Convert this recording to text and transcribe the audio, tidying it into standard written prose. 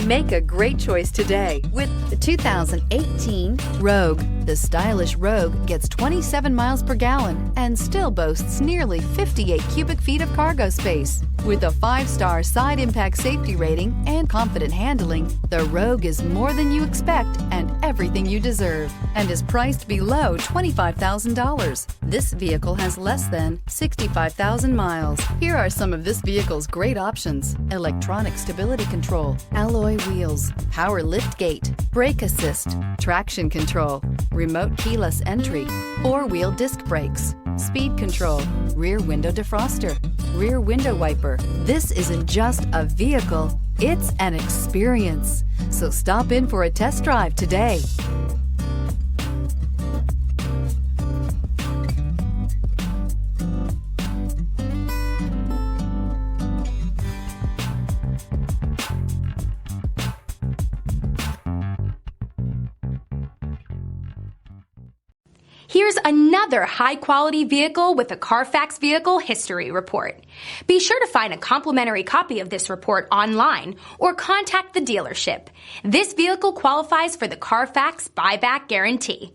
Make a great choice today with the 2018 Rogue. The stylish Rogue gets 27 miles per gallon and still boasts nearly 58 cubic feet of cargo space. With a 5-star side impact safety rating and confident handling, the Rogue is more than you expect and everything you deserve, and is priced below $25,000. This vehicle has less than 65,000 miles. Here are some of this vehicle's great options: electronic stability control, alloy wheels, power lift gate, brake assist, traction control, remote keyless entry, 4-wheel disc brakes, speed control, rear window defroster, rear window wiper. This isn't just a vehicle, it's an experience. So stop in for a test drive today. Here's another high-quality vehicle with a Carfax Vehicle History Report. Be sure to find a complimentary copy of this report online or contact the dealership. This vehicle qualifies for the Carfax Buyback Guarantee.